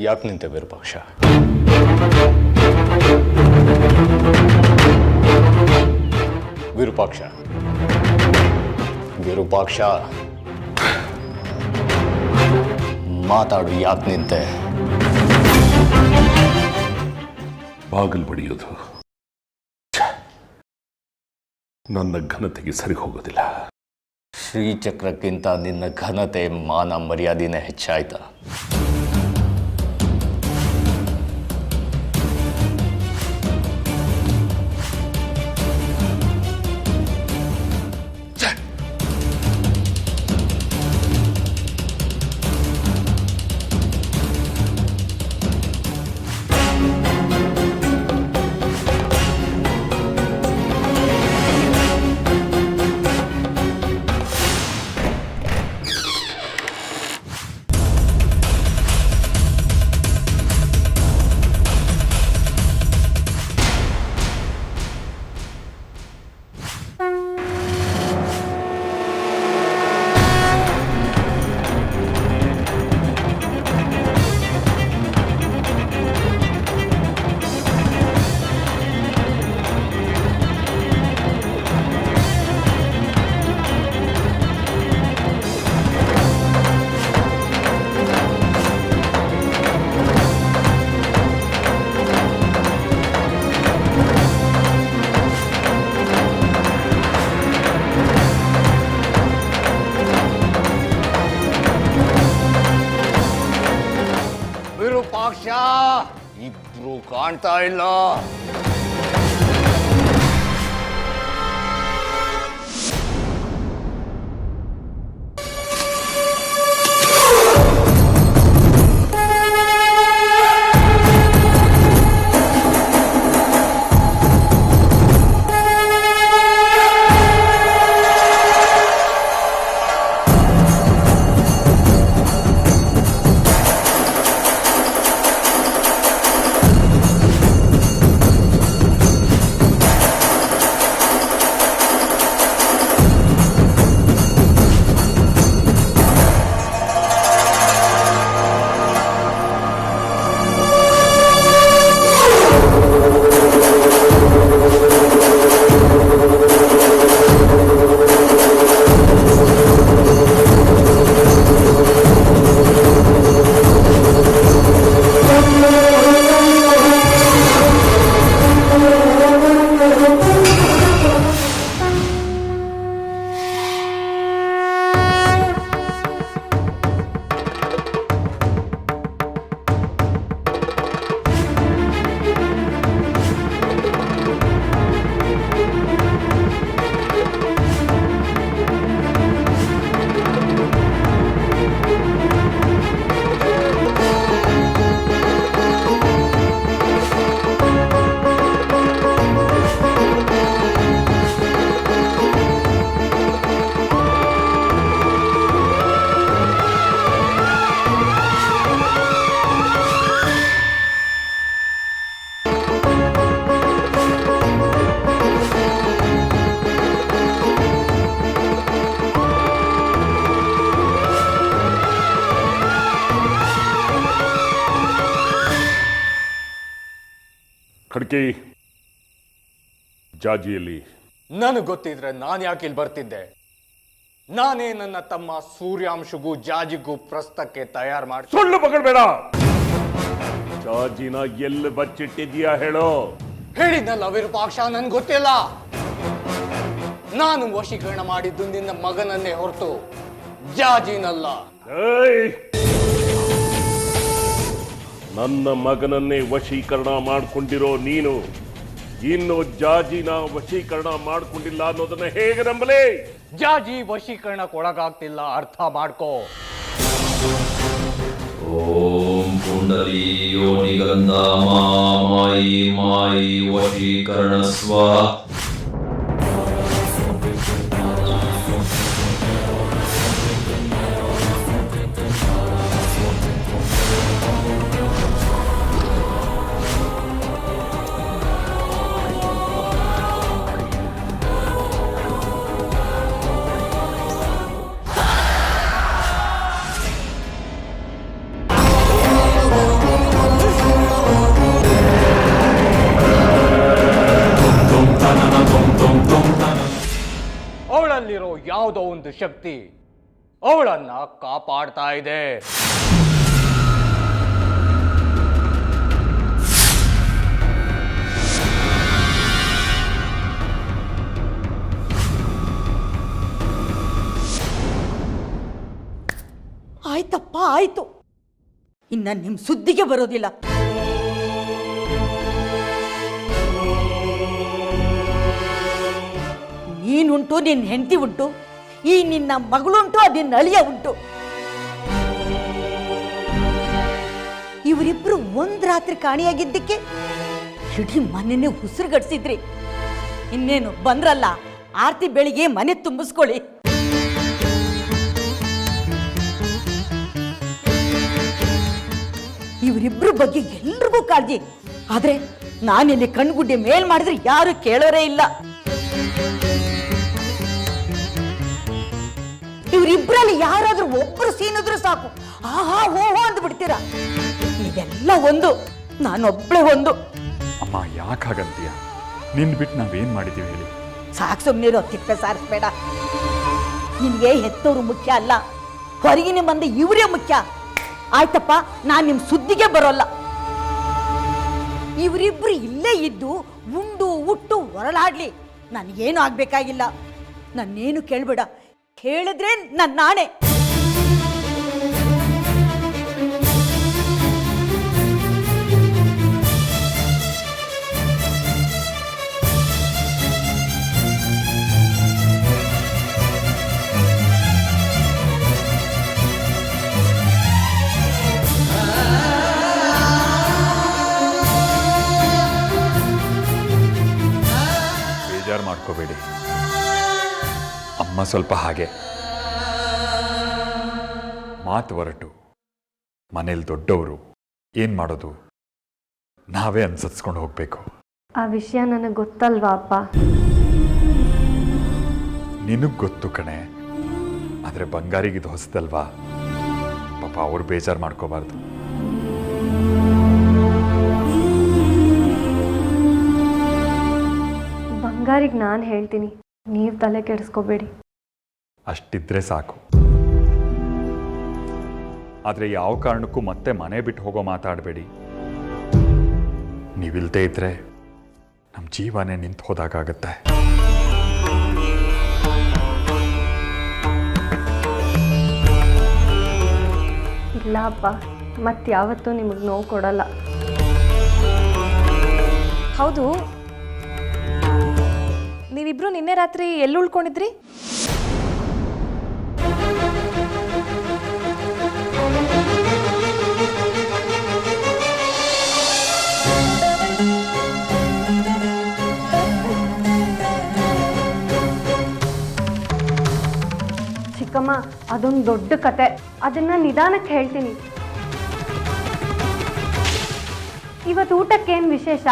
ಯಾಕೆ ನಿಂತೆ ವಿರೂಪಾಕ್ಷ? ವಿರೂಪಾಕ್ಷ, ವಿರೂಪಾಕ್ಷ, ಮಾತಾಡು, ಯಾಕೆ ನಿಂತೆ? ಬಾಗಿಲು ಬಡಿಯೋದು ನನ್ನ ಘನತೆಗೆ ಸರಿ ಹೋಗೋದಿಲ್ಲ. ಶ್ರೀಚಕ್ರಕ್ಕಿಂತ ನಿನ್ನ ಘನತೆ, ಮಾನ, ಮರ್ಯಾದೆನೇ ಹೆಚ್ಚಾಯ್ತಾ? ವಿರೂಪಾಕ್ಷ, ಇಬ್ರು ಕಾಣ್ತಾ ಇಲ್ಲ. ಖಡ್ಕೆ, ಜಾಜಿಯಲ್ಲಿ ನನಗೆ ಗೊತ್ತಿದ್ರೆ ನಾನು ಯಾಕೆ ಇಲ್ಲಿ ಬರ್ತಿದ್ದೆ? ನಾನೇ ನನ್ನ ತಮ್ಮ ಸೂರ್ಯಾಂಶಗೂ ಜಾಜಿಗೂ ಪ್ರಸ್ತಕ್ಕೆ ತಯಾರು ಮಾಡಿ. ಸುಳ್ಳು ಮಗಳಬೇಡ. ಜಾಜಿನ ಎಲ್ಲಿ ಬಚ್ಚಿಟ್ಟಿದ್ಯಾ ಹೇಳೋ? ಹೇಳಿದ್ನಲ್ಲ ವಿರೂಪಾಕ್ಷ, ನನ್ಗೆ ಗೊತ್ತಿಲ್ಲ. ನಾನು ವಶೀಕರಣ ಮಾಡಿದ್ದು ನಿನ್ನ ಮಗನನ್ನೇ ಹೊರತು ಜಾಜಿನಲ್ಲ. ನನ್ನ ಮಗನನ್ನೇ ವಶೀಕರಣ ಮಾಡಿಕೊಂಡಿರೋ ನೀನು ಇನ್ನು ಜಾಜಿನ ವಶೀಕರಣ ಮಾಡಿಕೊಂಡಿಲ್ಲ ಅನ್ನೋದನ್ನ ಹೇಗೆ ನಂಬಲೇ? ಜಾಜಿ ವಶೀಕರಣಕ್ಕೊಳಗಾಗ್ತಿಲ್ಲ, ಅರ್ಥ ಮಾಡ್ಕೋ. ಓಂ ಕುಂಡಲಿ ಯೋನಿಗಂಧ ಮಾಯಿ ಮಾಯಿ ವಶೀಕರಣ ಸ್ವ. ಯಾವುದೋ ಒಂದು ಶಕ್ತಿ ಅವಳನ್ನ ಕಾಪಾಡ್ತಾ ಇದೆ. ಆಯ್ತಪ್ಪ, ಆಯ್ತು. ಇನ್ನ ನಿಮ್ ಸುದ್ದಿಗೆ ಬರೋದಿಲ್ಲ. ನೀನುಂಟು, ನಿನ್ನ ಹೆಂಡತಿ ಉಂಟು, ಈ ನಿನ್ನ ಮಗಳುಂಟು, ನಿನ್ನ ಅಳಿಯ ಉಂಟು. ಇವರಿಬ್ರು ಒಂದ್ ರಾತ್ರಿ ಕಾಣಿಯಾಗಿದ್ದಕ್ಕೆ ಇಡೀ ಮನೆನೇ ಉಸಿರುಗಡಿಸಿದ್ರಿ. ಇನ್ನೇನು ಬಂದ್ರಲ್ಲ, ಆರ್ತಿ ಬೆಳಿಗ್ಗೆ ಮನೆ ತುಂಬಿಸ್ಕೊಳ್ಳಿ. ಇವರಿಬ್ರು ಬಗ್ಗೆ ಎಲ್ರಿಗೂ ಕಾಳಜಿ. ಆದ್ರೆ ನಾನಿಲ್ಲಿ ಕಣ್ಗುಡ್ಡೆ ಮೇಲ್ ಮಾಡಿದ್ರೆ ಯಾರು ಕೇಳೋರೇ ಇಲ್ಲ. ಇವರಿಬ್ರಲ್ಲಿ ಯಾರಾದ್ರೂ ಒಬ್ರು ಸೀನಿದ್ರು ಸಾಕು, ಆಹಾ ಓಹೋ ಅಂತ ಬಿಡ್ತೀರಾ. ಇದೆಲ್ಲ ಒಂದು, ನಾನೊಬ್ಳೆ ಒಂದು. ಅಮ್ಮ ಯಾಕಾಗಂತೀಯ? ನಿನ್ ಬಿಟ್ಟು ನಾವೇನ್ ಮಾಡಿದೀವಿ ಹೇಳಿ? ಸಾಕು, ಸುಮ್ಮನಿರೋ, ತಿಪ್ಪೆ ಸಾರಿಸ್ಬೇಡ. ನಿನಗೆ ಹೆತ್ತವರು ಮುಖ್ಯ ಅಲ್ಲ, ಹೊರಗಿನ ಬಂದ ಇವರೇ ಮುಖ್ಯ. ಆಯ್ತಪ್ಪ, ನಾನು ನಿಮ್ಮ ಸುದ್ದಿಗೆ ಬರೋಲ್ಲ. ಇವರಿಬ್ರು ಇಲ್ಲೇ ಇದ್ದು ಉಂಡು ಉಟ್ಟು ಹೊರಳಾಡ್ಲಿ, ನನಗೇನು ಆಗ್ಬೇಕಾಗಿಲ್ಲ. ನನ್ನೇನು ಕೇಳ್ಬೇಡ, ಕೇಳಿದ್ರೆ ನನ್ನ ನಾಣೆ. ಬೇಜಾರು ಮಾಡ್ಕೋಬೇಡಿ ಅಮ್ಮ, ಸ್ವಲ್ಪ ಹಾಗೆ ಮಾತು ಹೊರಟು. ಮನೇಲಿ ದೊಡ್ಡವರು, ಏನ್ ಮಾಡೋದು, ನಾವೇ ಅನ್ಸರ್ಸ್ಕೊಂಡು ಹೋಗ್ಬೇಕು. ಆ ವಿಷಯ ನನಗೆ ಗೊತ್ತಲ್ವಾ ಅಪ್ಪ? ನಿನಗ್ ಗೊತ್ತು ಕಣೆ, ಆದ್ರೆ ಬಂಗಾರಿಗಿದು ಹೊಸದಲ್ವಾ, ಪಾಪ ಅವ್ರು ಬೇಜಾರು ಮಾಡ್ಕೋಬಾರ್ದು. ಬಂಗಾರಿಗೆ ನಾನು ಹೇಳ್ತೀನಿ, ನೀವು ತಲೆ ಕೆಡಿಸ್ಕೋಬೇಡಿ. ಅಷ್ಟಿದ್ರೆ ಸಾಕು. ಆದ್ರೆ ಯಾವ ಕಾರಣಕ್ಕೂ ಮತ್ತೆ ಮನೆ ಬಿಟ್ಟು ಹೋಗೋ ಮಾತಾಡಬೇಡಿ. ನೀವಿಲ್ದೇ ಇದ್ರೆ ನಮ್ಮ ಜೀವನೇ ನಿಂತು ಹೋದಾಗತ್ತೆ. ಇಲ್ಲ ಅಪ್ಪ, ಮತ್ತಾವತ್ತೂ ನಿಮಗೆ ನೋವು ಕೊಡಲ್ಲ. ಹೌದು, ನೀವಿಬ್ರು ನಿನ್ನೆ ರಾತ್ರಿ ಎಲ್ಲಿ ಉಳ್ಕೊಂಡಿದ್ರಿ? ಚಿಕ್ಕಮ್ಮ, ಅದೊಂದು ದೊಡ್ಡ ಕತೆ, ಅದನ್ನ ನಿಧಾನಕ್ಕೆ ಹೇಳ್ತೀನಿ. ಇವತ್ತು ಊಟಕ್ಕೇನು ವಿಶೇಷ?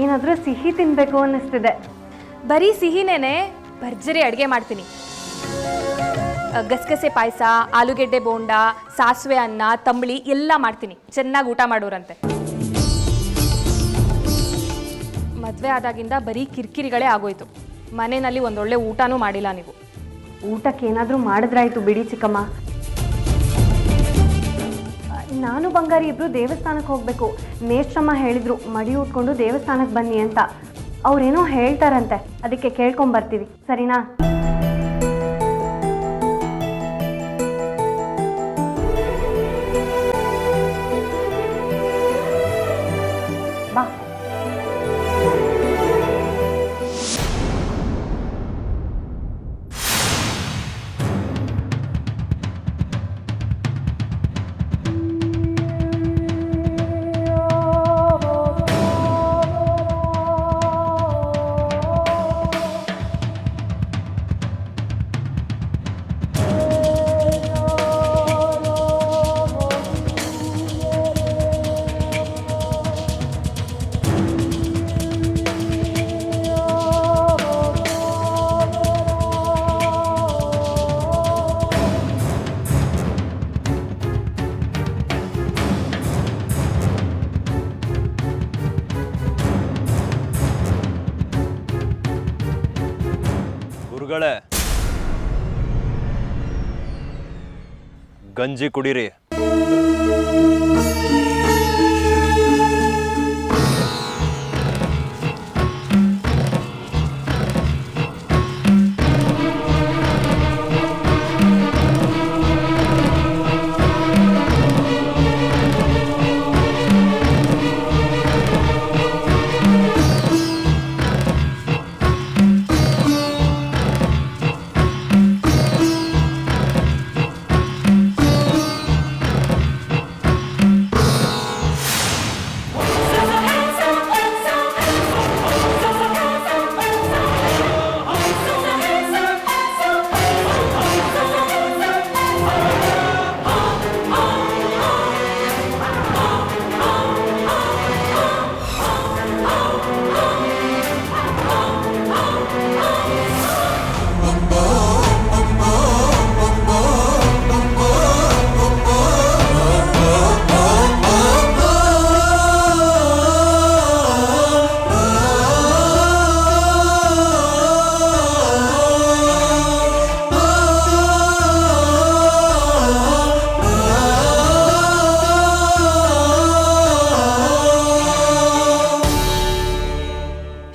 ಏನಾದರೂ ಸಿಹಿ ತಿನ್ಬೇಕು ಅನ್ನಿಸ್ತಿದೆ. ಬರೀ ಸಿಹಿನೇನೆ, ಭರ್ಜರಿ ಅಡುಗೆ ಮಾಡ್ತೀನಿ. ಗಸಗಸೆ ಪಾಯಸ, ಆಲೂಗೆಡ್ಡೆ ಬೋಂಡ, ಸಾಸಿವೆ ಅನ್ನ, ತಂಬಳಿ ಎಲ್ಲ ಮಾಡ್ತೀನಿ. ಚೆನ್ನಾಗಿ ಊಟ ಮಾಡೋರಂತೆ. ಮದುವೆ ಆದಾಗಿಂದ ಬರೀ ಕಿರಿಕಿರಿಗಳೇ ಆಗೋಯ್ತು. ಮನೆಯಲ್ಲಿ ಒಂದೊಳ್ಳೆ ಊಟನೂ ಮಾಡಿಲ್ಲ ನೀವು. ಊಟಕ್ಕೆ ಏನಾದರೂ ಮಾಡಿದ್ರಾಯ್ತು ಬಿಡಿ ಚಿಕ್ಕಮ್ಮ. ನಾನು ಬಂಗಾರಿ ಇಬ್ರು ದೇವಸ್ಥಾನಕ್ಕೆ ಹೋಗಬೇಕು. ಮೇಷ್ಟ್ರಮ್ಮ ಹೇಳಿದ್ರು ಮಡಿ ಉಟ್ಕೊಂಡು ದೇವಸ್ಥಾನಕ್ಕೆ ಬನ್ನಿ ಅಂತ. ಅವ್ರೇನೋ ಹೇಳ್ತಾರಂತೆ, ಅದಕ್ಕೆ ಕೇಳ್ಕೊಂಬರ್ತೀವಿ, ಸರಿನಾ? ಬಾ. ಗುರುಗಳೇ, ಗಂಜಿ ಕುಡೀರಿ.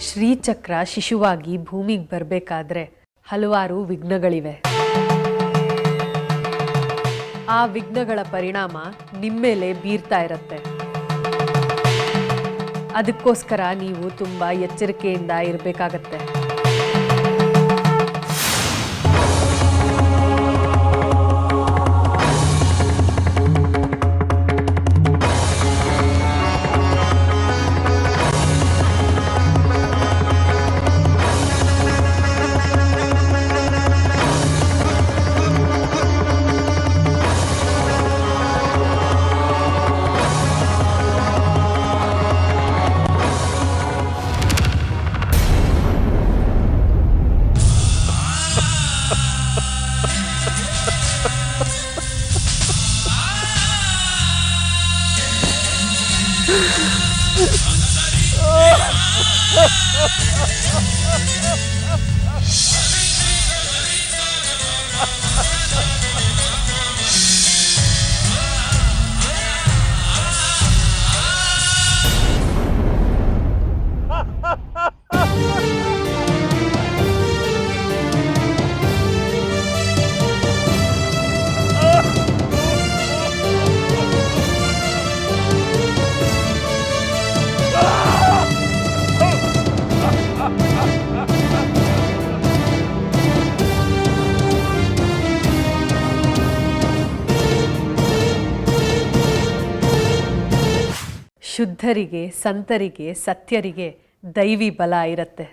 ಶ್ರೀಚಕ್ರ ಶಿಶುವಾಗಿ ಭೂಮಿಗೆ ಬರಬೇಕಾದ್ರೆ ಹಲವಾರು ವಿಘ್ನಗಳಿವೆ. ಆ ವಿಘ್ನಗಳ ಪರಿಣಾಮ ನಿಮ್ಮೇಲೆ ಬೀರ್ತಾ ಇರುತ್ತೆ. ಅದಕ್ಕೋಸ್ಕರ ನೀವು ತುಂಬ ಎಚ್ಚರಿಕೆಯಿಂದ ಇರಬೇಕಾಗತ್ತೆ. ಶುದ್ಧರಿಗೆ, ಸಂತರಿಗೆ, ಸತ್ಯರಿಗೆ ದೈವಿ ಬಲ ಇರುತ್ತೆ.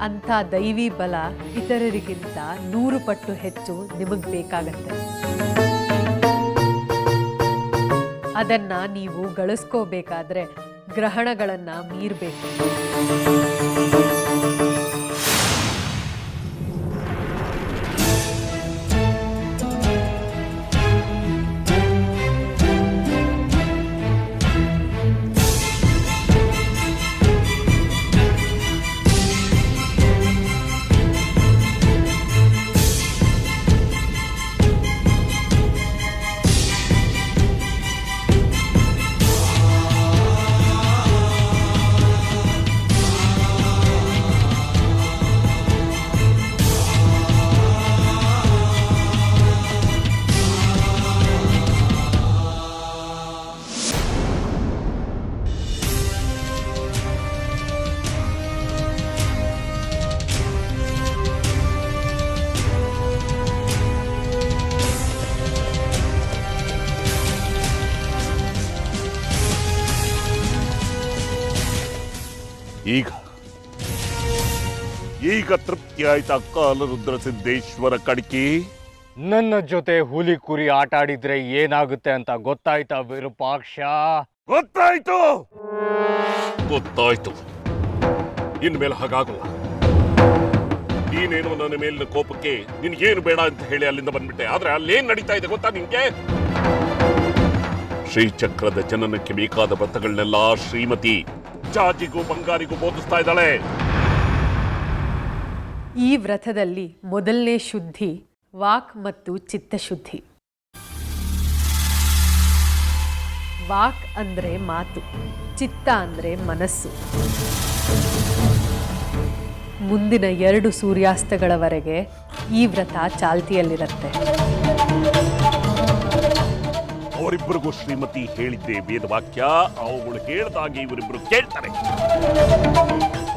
ಅಂಥ ದೈವಿ ಬಲ ಇತರರಿಗಿಂತ 100 ಪಟ್ಟು ಹೆಚ್ಚು ನಿಮಗೆ ಬೇಕಾಗತ್ತೆ. ಅದನ್ನ ನೀವು ಗಳಿಸ್ಕೋಬೇಕಾದ್ರೆ ಗ್ರಹಣಗಳನ್ನ ಮೀರಬೇಕು. ಈಗ ತೃಪ್ತಿ ಆಯ್ತಾ ಕಾಲರುದ್ರ ಸಿದ್ದೇಶ್ವರ ಕಡ್ಕಿ? ನನ್ನ ಜೊತೆ ಹುಲಿ ಕುರಿ ಆಟ ಆಡಿದ್ರೆ ಏನಾಗುತ್ತೆ ಅಂತ ಗೊತ್ತಾಯ್ತಾ ವಿರೂಪಾಕ್ಷ? ಗೊತ್ತಾಯ್ತು ಗೊತ್ತಾಯ್ತು. ಇನ್ಮೇಲೆ ಹಾಗಾಗಲ್ಲ. ನೀನೇನು ನನ್ನ ಮೇಲಿನ ಕೋಪಕ್ಕೆ ನಿನ್ಗೇನು ಬೇಡ ಅಂತ ಹೇಳಿ ಅಲ್ಲಿಂದ ಬಂದ್ಬಿಟ್ಟೆ. ಆದ್ರೆ ಅಲ್ಲೇನ್ ನಡೀತಾ ಇದೆ ಗೊತ್ತಾ ನಿನ್ಗೆ? ಶ್ರೀಚಕ್ರದ ಜನನಕ್ಕೆ ಬೇಕಾದ ವ್ರತಗಳನ್ನೆಲ್ಲ ಶ್ರೀಮತಿ ಜಾಜಿಗೂ ಬಂಗಾರಿಗೂ ಬೋಧಿಸ್ತಾ ಇದ್ದಾಳೆ. ಈ ವ್ರತದಲ್ಲಿ ಮೊದಲನೇ ಶುದ್ಧಿ ವಾಕ್ ಮತ್ತು ಚಿತ್ತಶುದ್ಧಿ. ವಾಕ್ ಅಂದರೆ ಮಾತು, ಚಿತ್ತ ಅಂದರೆ ಮನಸ್ಸು. ಮುಂದಿನ 2 ಸೂರ್ಯಾಸ್ತಗಳವರೆಗೆ ಈ ವ್ರತ ಚಾಲ್ತಿಯಲ್ಲಿರುತ್ತೆ. ಅವರಿಬ್ಬರಿಗೂ ಶ್ರೀಮತಿ ಹೇಳಿದ್ದೆ ವೇದವಾಕ್ಯ, ಅವುಗಳು ಹೇಳ್ದಾಗೆ ಇವರಿಬ್ಬರು ಕೇಳ್ತಾರೆ.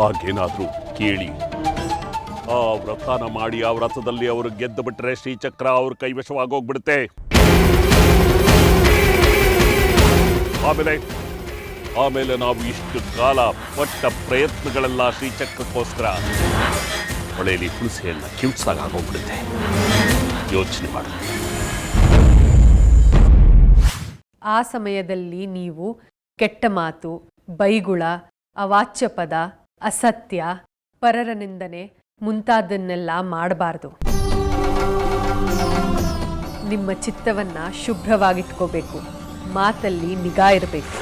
ಹಾಗೇನಾದ್ರೂ ಕೇಳಿ ಆ ವ್ರತನ ಮಾಡಿ ಆ ವ್ರತದಲ್ಲಿ ಅವರು ಗೆದ್ದು ಬಿಟ್ರೆ ಶ್ರೀಚಕ್ರ ಅವ್ರ ಕೈವಶವಾಗೋಗ್ಬಿಡುತ್ತೆ. ಆಮೇಲೆ ನಾವು ಇಷ್ಟು ಕಾಲ ಪಟ್ಟ ಪ್ರಯತ್ನಗಳೆಲ್ಲ ಶ್ರೀಚಕ್ರಕ್ಕೋಸ್ಕರ ಹೊಳೆಯಲ್ಲಿ ಹುಣಸೆಯನ್ನ ಕಿಮ್ಸಾಗೋಗ್ಬಿಡುತ್ತೆ. ಯೋಚನೆ ಮಾಡಿ. ಆ ಸಮಯದಲ್ಲಿ ನೀವು ಕೆಟ್ಟ ಮಾತು, ಬೈಗುಳ, ಅವಾಚ್ಯ ಪದ, ಅಸತ್ಯ, ಪರರ ನಿಂದನೆ ಮುಂತಾದನ್ನೆಲ್ಲ ಮಾಡಬಾರ್ದು. ನಿಮ್ಮ ಚಿತ್ತವನ್ನ ಶುಭ್ರವಾಗಿಟ್ಕೋಬೇಕು. ಮಾತಲ್ಲಿ ನಿಗಾ ಇರಬೇಕು.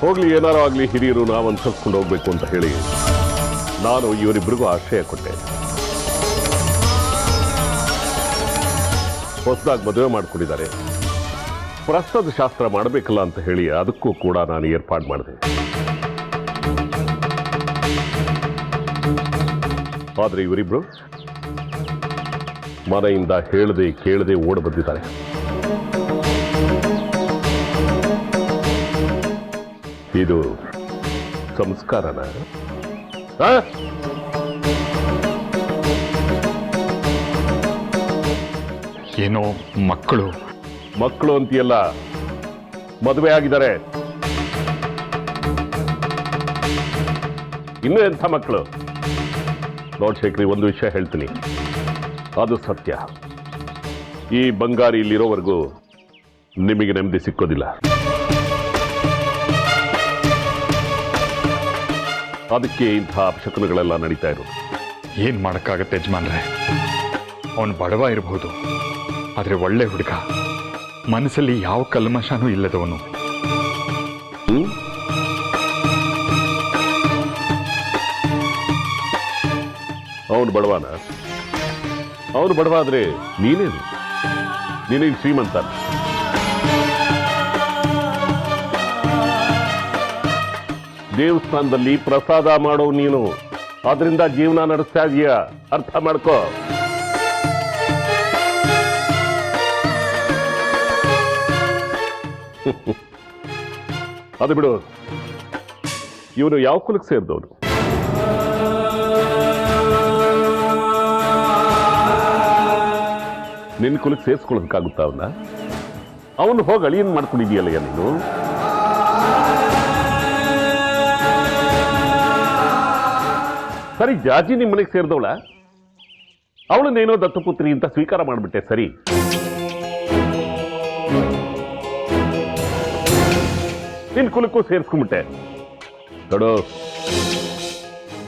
ಹೋಗ್ಲಿ, ಏನಾರು ಆಗ್ಲಿ, ಹಿರಿಯರು ನಾವು ಅನ್ಸರ್ಸ್ಕೊಂಡು ಹೋಗ್ಬೇಕು ಅಂತ ಹೇಳಿ ನಾನು ಇವರಿಬ್ಬರಿಗೂ ಆಶ್ರಯ ಕೊಟ್ಟೆ. ಹೊಸದಾಗಿ ಮದುವೆ ಮಾಡ್ಕೊಂಡಿದ್ದಾರೆ. ಪ್ರಸ್ತುತ ಶಾಸ್ತ್ರ ಮಾಡಬೇಕಲ್ಲ ಅಂತ ಹೇಳಿ ಅದಕ್ಕೂ ಕೂಡ ನಾನು ಏರ್ಪಾಡು ಮಾಡಿದೆ. ಆದರೆ ಇವರಿಬ್ರು ಮನೆಯಿಂದ ಹೇಳದೆ ಕೇಳದೆ ಓಡ ಬಂದಿದ್ದಾರೆ. ಇದು ಸಂಸ್ಕಾರನ? ಏನೋ ಮಕ್ಕಳು ಅಂತೀಯಲ್ಲ, ಮದುವೆ ಆಗಿದ್ದಾರೆ. ಇನ್ನೂ ಎಂಥ ಮಕ್ಕಳು? ನೋಡ್ ಶೇಖರಿ, ಒಂದು ವಿಷಯ ಹೇಳ್ತೀನಿ, ಅದು ಸತ್ಯ. ಈ ಬಂಗಾರಿ ಇಲ್ಲಿರೋವರೆಗೂ ನಿಮಗೆ ನೆಮ್ಮದಿ ಸಿಕ್ಕೋದಿಲ್ಲ. ಅದಕ್ಕೆ ಇಂಥ ಅಪಶಕುನಗಳೆಲ್ಲ ನಡೀತಾ ಇರೋದು. ಏನ್ ಮಾಡಕ್ಕಾಗತ್ತೆ ಯಜಮಾನ್ರೆ? ಅವನು ಬಡವ ಇರಬಹುದು, ಆದ್ರೆ ಒಳ್ಳೆ ಹುಡುಗ, ಮನಸ್ಸಲ್ಲಿ ಯಾವ ಕಲ್ಮಶನೂ ಇಲ್ಲದವನು. ಅವನು ಬಡವನ? ಅವನು ಬಡವ ಆದ್ರೆ ನೀನೇನು? ನೀನೇನು ಶ್ರೀಮಂತ? ದೇವಸ್ಥಾನದಲ್ಲಿ ಪ್ರಸಾದ ಮಾಡೋ ನೀನು, ಅದರಿಂದ ಜೀವನ ನಡೆಸ್ತಾ ಇದೀಯ. ಅರ್ಥ ಮಾಡ್ಕೋ. ಅದು ಬಿಡು, ಇವನು ಯಾವ ಕುಲಕ್ಕೆ ಸೇರಿದವನು? ನಿನ್ನ ಕುಲಕ್ಕೆ ಸೇರಿಸ್ಕೊಳ್ಳೋದಕ್ಕಾಗುತ್ತಾ ಅವನ್ನ? ಅವನು ಹೋಗಿ ಅಳಿಯನ್ ಮಾಡ್ಕೊಂಡಿದೀಯಲ್ಲ ನೀನು. ಸರಿ, ಜಾಜಿ ನಿಮ್ಮ ಮನೆಗೆ ಸೇರಿದವಳ, ಅವಳನ್ನೇನೋ ದತ್ತಪುತ್ರಿ ಅಂತ ಸ್ವೀಕಾರ ಮಾಡಿಬಿಟ್ಟೆ. ಸರಿ, ನಿನ್ನ ಕುಲಕ್ಕೂ ಸೇರಿಸ್ಕೊಂಡ್ಬಿಟ್ಟೆ. ನೋಡು,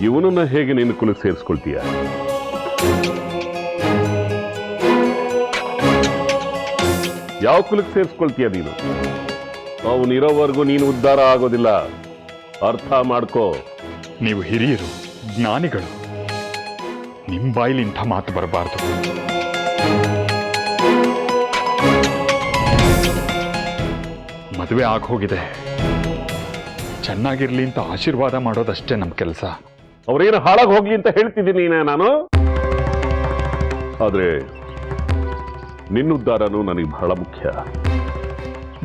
ಇವನನ್ನ ಹೇಗೆ ನಿನ್ನ ಕುಲಕ್ಕೆ ಸೇರಿಸ್ಕೊಳ್ತೀಯ? ಯಾವ ಕುಲಕ್ಕೆ ಸೇರಿಸ್ಕೊಳ್ತೀಯ ನೀನು? ಅವನಿರೋವರೆಗೂ ನೀನು ಉದ್ಧಾರ ಆಗೋದಿಲ್ಲ. ಅರ್ಥ ಮಾಡ್ಕೋ. ನೀವು ಹಿರಿಯರು, ಜ್ಞಾನಿಗಳು, ನಿಮ್ಮ ಬಾಯಿಲಿ ಇಂಥ ಮಾತು ಬರಬಾರ್ದು. ಮದುವೆ ಆಗೋಗಿದೆ, ಚೆನ್ನಾಗಿರ್ಲಿ ಅಂತ ಆಶೀರ್ವಾದ ಮಾಡೋದಷ್ಟೇ ನಮ್ಮ ಕೆಲಸ. ಅವ್ರೇನು ಹಾಳಾಗಿ ಹೋಗ್ಲಿ ಅಂತ ಹೇಳ್ತಿದ್ದೀನಿ ನಾನು. ಆದ್ರೆ ನಿನ್ನುದ್ಧಾರನೂ ನನಗೆ ಬಹಳ ಮುಖ್ಯ.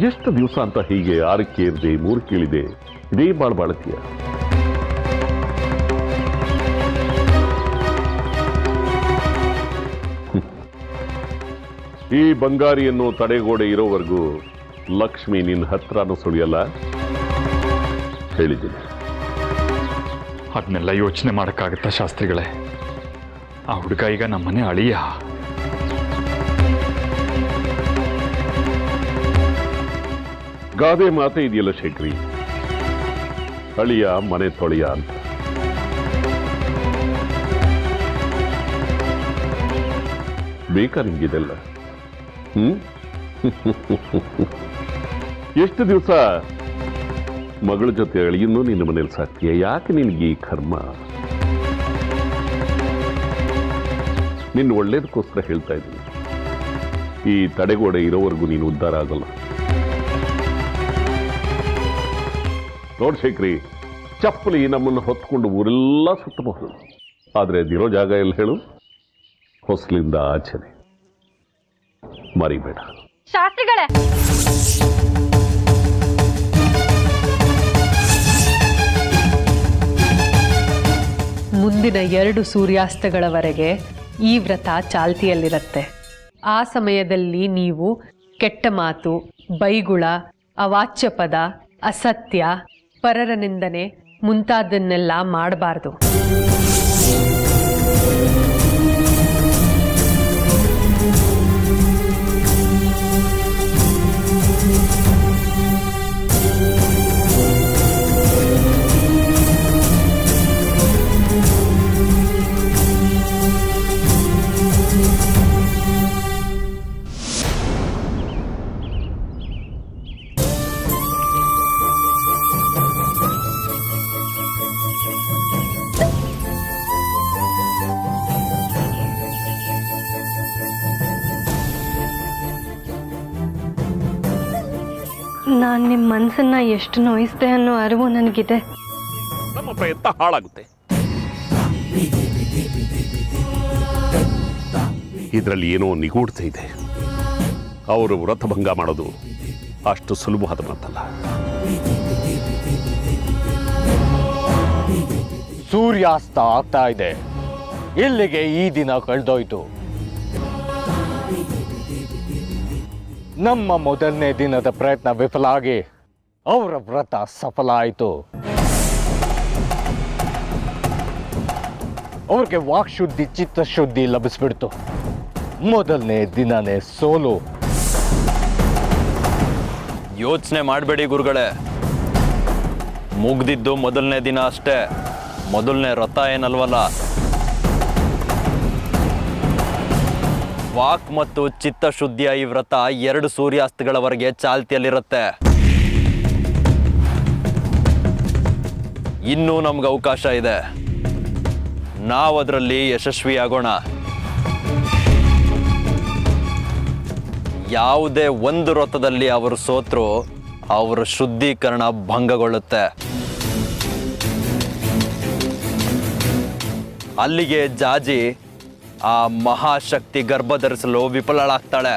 ಎಷ್ಟು ದಿವಸ ಅಂತ ಹೀಗೆ 6ಕ್ಕೆ ಇರದೆ 3ಕ್ಕೆ ಇಳಿದೆ ಇದೇ ಬಾಳ್ತೀಯ? ಈ ಬಂಗಾರಿಯನ್ನು ತಡೆಗೋಡೆ ಇರೋವರೆಗೂ ಲಕ್ಷ್ಮಿ ನಿನ್ನ ಹತ್ರನೂ ಸುಳಿಯಲ್ಲ, ಹೇಳಿದ್ದೀನಿ. ಅದನ್ನೆಲ್ಲ ಯೋಚನೆ ಮಾಡೋಕ್ಕಾಗತ್ತಾ ಶಾಸ್ತ್ರಿಗಳೇ? ಆ ಹುಡುಗ ಈಗ ನಮ್ಮನೆ ಅಳಿಯ. ಗಾದೆ ಮಾತೆ ಇದೆಯಲ್ಲ ಶೇಖರಿ, ಅಳಿಯ ಮನೆ ತೊಳೆಯ ಅಂತ. ಬೇಕಾ ನಿಮ್ಗಿದೆಲ್ಲ? ಎಷ್ಟು ದಿವಸ ಮಗಳ ಜೊತೆ ಅಳಿಯನ್ನು ನಿನ್ನ ಮನೇಲಿ ಸಾಕ್ತೀಯ? ಯಾಕೆ ನಿನಗೆ ಈ ಕರ್ಮ? ನಿನ್ನ ಒಳ್ಳೇದಕ್ಕೋಸ್ಕರ ಹೇಳ್ತಾ ಇದ್ದೀನಿ. ಈ ತಡೆಗೋಡೆ ಇರೋವರೆಗೂ ನೀನು ಉದ್ಧಾರ ಆಗಲ್ಲ. ನೋಡ್ ಶೇಖರಿ, ಚಪ್ಪಲಿ ನಮ್ಮನ್ನು ಹೊತ್ಕೊಂಡು ಊರೆಲ್ಲ ಸುತ್ತಬಹುದು, ಆದರೆ ಅದಿರೋ ಜಾಗ ಎಲ್ಲಿ ಹೇಳು? ಹೊಸಲಿಂದ ಆಚೆನೆ. ಮರಿಬೇಡ. ಶಾಸ್ತ್ರಿಗಳೇ, ಮುಂದಿನ 2 ಸೂರ್ಯಾಸ್ತಗಳವರೆಗೆ ಈ ವ್ರತ ಚಾಲ್ತಿಯಲ್ಲಿರುತ್ತೆ. ಆ ಸಮಯದಲ್ಲಿ ನೀವು ಕೆಟ್ಟ ಮಾತು, ಬೈಗುಳ, ಅವಾಚ್ಯ ಪದ, ಅಸತ್ಯ, ಪರರ ನಿಂದನೆ ಮುಂತಾದನ್ನೆಲ್ಲ ಮಾಡಬಾರ್ದು. ನಾನು ನಿಮ್ಮ ಮನಸ್ಸನ್ನ ಎಷ್ಟು ನೋಯಿಸ್ದೆ ಅನ್ನೋ ಅರಿವು ನನಗಿದೆ. ನಮ್ಮ ಪ್ರಯತ್ನ ಹಾಳಾಗುತ್ತೆ. ಇದರಲ್ಲಿ ಏನೋ ನಿಗೂಢತೆ ಇದೆ. ಅವರು ವ್ರತಭಂಗ ಮಾಡೋದು ಅಷ್ಟು ಸುಲಭವಾದ ಮಾತಲ್ಲ. ಸೂರ್ಯಾಸ್ತ ಆಗ್ತಾ ಇದೆ. ಇಲ್ಲಿಗೆ ಈ ದಿನ ಕಳೆದೋಯ್ತು. ನಮ್ಮ ಮೊದಲನೇ ದಿನದ ಪ್ರಯತ್ನ ವಿಫಲ ಆಗಿ ಅವರ ವ್ರತ ಸಫಲ ಆಯಿತು. ಅವ್ರಿಗೆ ವಾಕ್ಶುದ್ಧಿ, ಚಿತ್ತಶುದ್ಧಿ ಲಭಿಸ್ಬಿಡ್ತು. ಮೊದಲನೇ ದಿನನೇ ಸೋಲು. ಯೋಚನೆ ಮಾಡಬೇಡಿ ಗುರುಗಳೇ, ಮುಗ್ದಿದ್ದು ಮೊದಲನೇ ದಿನ ಅಷ್ಟೇ, ಮೊದಲನೇ ವ್ರತ ಏನಲ್ವಲ್ಲ. ವಾಕ್ ಮತ್ತು ಚಿತ್ತಶುದ್ಧಿಯ ಈ ವ್ರತ 2 ಸೂರ್ಯಾಸ್ತಗಳವರೆಗೆ ಚಾಲ್ತಿಯಲ್ಲಿರುತ್ತೆ. ಇನ್ನೂ ನಮ್ಗೆ ಅವಕಾಶ ಇದೆ. ನಾವು ಅದರಲ್ಲಿ ಯಶಸ್ವಿಯಾಗೋಣ. ಯಾವುದೇ ಒಂದು ವ್ರತದಲ್ಲಿ ಅವರು ಸೋತರೂ ಅವರ ಶುದ್ಧೀಕರಣ ಭಂಗಗೊಳ್ಳುತ್ತೆ. ಅಲ್ಲಿಗೆ ಜಾಜಿ ಆ ಮಹಾಶಕ್ತಿ ಗರ್ಭ ಧರಿಸಲು ವಿಫಲಳಾಗ್ತಾಳೆ.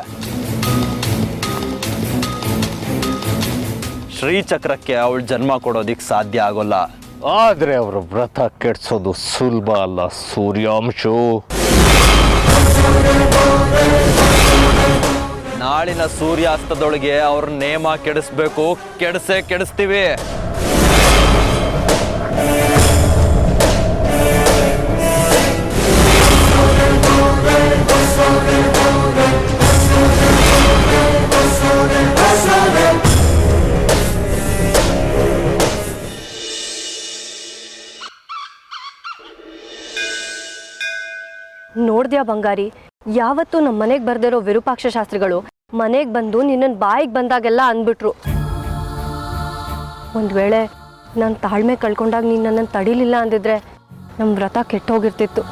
ಶ್ರೀಚಕ್ರಕ್ಕೆ ಅವಳು ಜನ್ಮ ಕೊಡೋದಿಕ್ಕೆ ಸಾಧ್ಯ ಆಗೋಲ್ಲ. ಆದ್ರೆ ಅವರ ವ್ರತ ಕೆಡ್ಸೋದು ಸುಲಭ ಅಲ್ಲ ಸೂರ್ಯಾಂಶು. ನಾಳಿನ ಸೂರ್ಯಾಸ್ತದೊಳಗೆ ಅವ್ರ ನೇಮ ಕೆಡಿಸ್ಬೇಕು. ಕೆಡಿಸ್ತೀವಿ. ನೋಡ್ದ್ಯಾ ಬಂಗಾರಿ, ಯಾವತ್ತೂ ನಮ್ಮ ಮನೆಗೆ ಬರ್ದಿರೋ ವಿರೂಪಾಕ್ಷ ಶಾಸ್ತ್ರಿಗಳು ಮನೆಗೆ ಬಂದು ನಿನ್ನನ್ನು ಬಾಯಿಗೆ ಬಂದಾಗೆಲ್ಲ ಅಂದ್ಬಿಟ್ರು. ಒಂದು ವೇಳೆ ನಾನು ತಾಳ್ಮೆ ಕಳ್ಕೊಂಡಾಗ ನೀನು ನನ್ನನ್ನು ತಡಿಲಿಲ್ಲ ಅಂದಿದ್ರೆ ನಮ್ಮ ವ್ರತ ಕೆಟ್ಟೋಗಿರ್ತಿತ್ತು.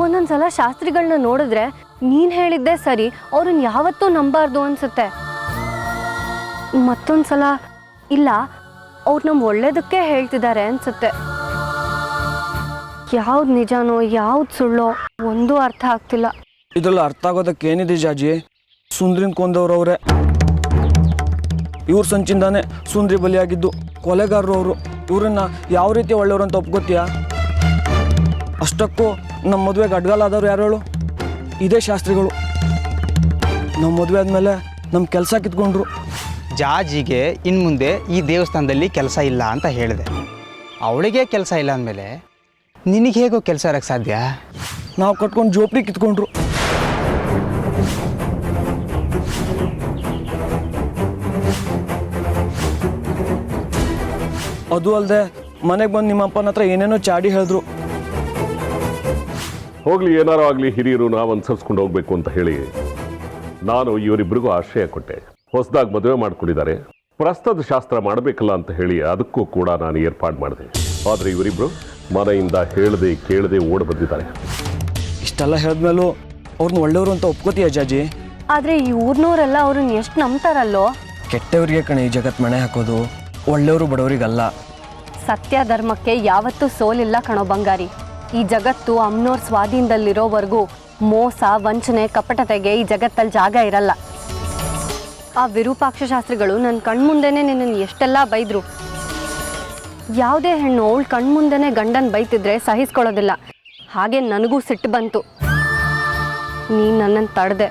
ಒಂದೊಂದ್ಸಲ ಶಾಸ್ತ್ರಿಗಳನ್ನ ನೋಡಿದ್ರೆ ನೀನು ಹೇಳಿದ್ದೆ ಸರಿ, ಅವ್ರನ್ನ ಯಾವತ್ತೂ ನಂಬಾರ್ದು ಅನ್ಸುತ್ತೆ. ಮತ್ತೊಂದ್ಸಲ ಇಲ್ಲ, ಅವ್ರು ನಮ್ಮ ಒಳ್ಳೇದಕ್ಕೆ ಹೇಳ್ತಿದ್ದಾರೆ ಅನ್ಸುತ್ತೆ. ಯಾವ್ದು ನಿಜನೋ ಯಾವ್ದು ಸುಳ್ಳೋ ಒಂದೂ ಅರ್ಥ ಆಗ್ತಿಲ್ಲ. ಇದರಲ್ಲಿ ಅರ್ಥ ಆಗೋದಕ್ಕೆ ಏನಿದೆ ಜಾಜಿ? ಸುಂದ್ರಿನ ಕೊಂದವ್ರು ಅವರೇ. ಇವ್ರ ಸಂಚಿಂದಾನೆ ಸುಂದ್ರಿ ಬಲಿಯಾಗಿದ್ದು. ಕೊಲೆಗಾರರು ಅವರು. ಇವ್ರನ್ನ ಯಾವ ರೀತಿ ಒಳ್ಳೆಯವ್ರು ಅಂತ ಒಪ್ಕೋತೀಯಾ? ಅಷ್ಟಕ್ಕೂ ನಮ್ಮ ಮದುವೆಗೆ ಅಡ್ಗಾಲ ಆದವ್ರು ಯಾರು ಹೇಳು? ಇದೇ ಶಾಸ್ತ್ರಿಗಳು. ನಮ್ಮ ಮದುವೆ ಆದಮೇಲೆ ನಮ್ಮ ಕೆಲಸ ಕಿತ್ಕೊಂಡ್ರು. ಜಾಜಿಗೆ ಇನ್ನು ಮುಂದೆ ಈ ದೇವಸ್ಥಾನದಲ್ಲಿ ಕೆಲಸ ಇಲ್ಲ ಅಂತ ಹೇಳಿದೆ. ಅವಳಿಗೆ ಕೆಲಸ ಇಲ್ಲ ಅಂದಮೇಲೆ ನಿನಗೆ ಹೇಗೋ ಕೆಲಸ ಇರೋಕ್ಕೆ ಸಾಧ್ಯ? ನಾವು ಕಟ್ಕೊಂಡು ಜೋಪ್ರಿ ಕಿತ್ಕೊಂಡ್ರು. ಅದು ಅಲ್ಲದೆ ಮನೆಗೆ ಬಂದು ನಿಮ್ಮ ಅಪ್ಪನ ಹತ್ರ ಏನೇನೋ ಚಾಡಿ ಹೇಳಿದ್ರು. ಹೋಗ್ಲಿ, ಏನಾರೋ ಆಗಲಿ, ಹಿರಿಯರು ನಾವು ಅನುಸರಿಸ್ಕೊಂಡು ಹೋಗ್ಬೇಕು ಅಂತ ಹೇಳಿ ನಾನು ಇವರಿಬ್ಬರಿಗೂ ಆಶ್ರಯ ಕೊಟ್ಟೆ. ಹೊಸದಾಗಿ ಮದುವೆ ಮಾಡ್ಕೊಂಡಿದ್ದಾರೆ, ಪ್ರಸ್ತದ ಶಾಸ್ತ್ರ ಮಾಡಬೇಕಲ್ಲ ಅಂತ ಹೇಳಿ ಅದಕ್ಕೂ ಕೂಡ ನಾನು ಏರ್ಪಾಡು ಮಾಡಿದೆ. ಆದರೆ ಇವರಿಬ್ಬರು ಮನೆಯಿಂದ ಹೇಳದೆ ಕೇಳದೆ ಓಡಿ ಬಂದಿದ್ದಾರೆ. ಇಷ್ಟೆಲ್ಲ ಹೇಳಿದ್ಮೇಲೂ ಅವ್ರನ್ನ ಒಳ್ಳೆಯವರು ಅಂತ ಒಪ್ಕೋತೀಯ ಅಜ್ಜಾಜಿ? ಆದರೆ ಈ ಊರ್ನವರೆಲ್ಲ ಅವ್ರನ್ನ ಎಷ್ಟು ನಂಬ್ತಾರಲ್ಲೋ. ಕೆಟ್ಟವರಿಗೆ ಕಣೆ ಈ ಜಗತ್ತು ಮಣೆ ಹಾಕೋದು, ಒಳ್ಳೆಯವರು ಬಡವರಿಗಲ್ಲ. ಸತ್ಯ ಧರ್ಮಕ್ಕೆ ಯಾವತ್ತೂ ಸೋಲಿಲ್ಲ ಕಣೋ ಬಂಗಾರಿ. ಈ ಜಗತ್ತು ಅಮ್ನೋರ್ ಸ್ವಾಧೀನದಲ್ಲಿರೋವರೆಗೂ ಮೋಸ, ವಂಚನೆ, ಕಪಟತೆಗೆ ಈ ಜಗತ್ತಲ್ಲಿ ಜಾಗ ಇರಲ್ಲ. ಆ ವಿರೂಪಾಕ್ಷ ಶಾಸ್ತ್ರಿಗಳು ನನ್ನ ಕಣ್ಮುಂದೆನೇ ನಿನ್ನನ್ನು ಎಷ್ಟೆಲ್ಲ ಬೈದರು. ಯಾವುದೇ ಹೆಣ್ಣು ಅವಳು ಕಣ್ಮುಂದೆನೇ ಗಂಡನ ಬೈತಿದ್ರೆ ಸಹಿಸ್ಕೊಳ್ಳೋದಿಲ್ಲ. ಹಾಗೆ ನನಗೂ ಸಿಟ್ಟು ಬಂತು. ನೀನು ನನ್ನನ್ನು ತಡೆದೆ,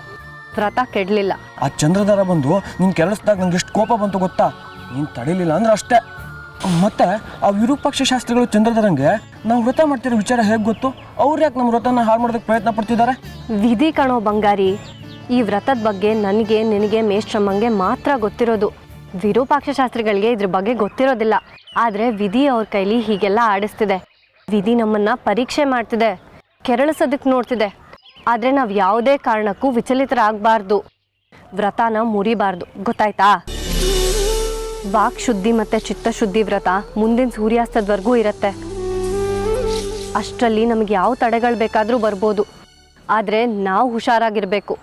ವ್ರತ ಕೆಡಲಿಲ್ಲ. ಆ ಚಂದ್ರಧಾರ ಬಂದು ನೀನು ಕೆರಳಿಸ್ದಾಗ ನಂಗೆ ಎಷ್ಟು ಕೋಪ ಬಂತು ಗೊತ್ತಾ? ನೀನು ತಡೀಲಿಲ್ಲ ಅಂದ್ರೆ ಅಷ್ಟೇ. ಮತ್ತೆ ಆ ವಿರೂಪಾಕ್ಷ ಶಾಸ್ತ್ರಿಗಳು ಚಂದ್ರಧರಂಗೆ ನಾವು ವ್ರತ ಮಾಡ್ತಿರೋ ವಿಚಾರ ಹೇಗೆ ಗೊತ್ತು? ಅವ್ರು ಯಾಕೆ ನಮ್ಮ ವ್ರತನ ಹಾಳು ಮಾಡೋದಕ್ಕೆ ಪ್ರಯತ್ನ ಪಡ್ತಿದ್ದಾರೆ? ವಿಧಿ ಕಣೋ ಬಂಗಾರಿ. ಈ ವ್ರತದ ಬಗ್ಗೆ ನನಗೆ, ನಿನಗೆ, ಮೇಷ್ಟ್ರಮ್ಮಂಗೆ ಮಾತ್ರ ಗೊತ್ತಿರೋದು. ವಿರೂಪಾಕ್ಷ ಶಾಸ್ತ್ರಿಗಳಿಗೆ ಇದ್ರ ಬಗ್ಗೆ ಗೊತ್ತಿರೋದಿಲ್ಲ. ಆದರೆ ವಿಧಿ ಅವ್ರ ಕೈಲಿ ಹೀಗೆಲ್ಲ ಆಡಿಸ್ತಿದೆ. ವಿಧಿ ನಮ್ಮನ್ನು ಪರೀಕ್ಷೆ ಮಾಡ್ತಿದೆ, ಕೆರಳಿಸೋದಕ್ಕೆ ನೋಡ್ತಿದೆ. ಆದರೆ ನಾವು ಯಾವುದೇ ಕಾರಣಕ್ಕೂ ವಿಚಲಿತರಾಗಬಾರ್ದು, ವ್ರತನ ಮುರಿಬಾರ್ದು, ಗೊತ್ತಾಯ್ತಾ? ವಾಕ್ ಶುದ್ಧಿ ಮತ್ತು ಚಿತ್ತಶುದ್ಧಿ ವ್ರತ ಮುಂದಿನ ಸೂರ್ಯಾಸ್ತದವರೆಗೂ ಇರುತ್ತೆ. ಅಷ್ಟರಲ್ಲಿ ನಮಗೆ ಯಾವ ತಡೆಗಳು ಬೇಕಾದರೂ ಬರ್ಬೋದು. ಆದರೆ ನಾವು ಹುಷಾರಾಗಿರಬೇಕು.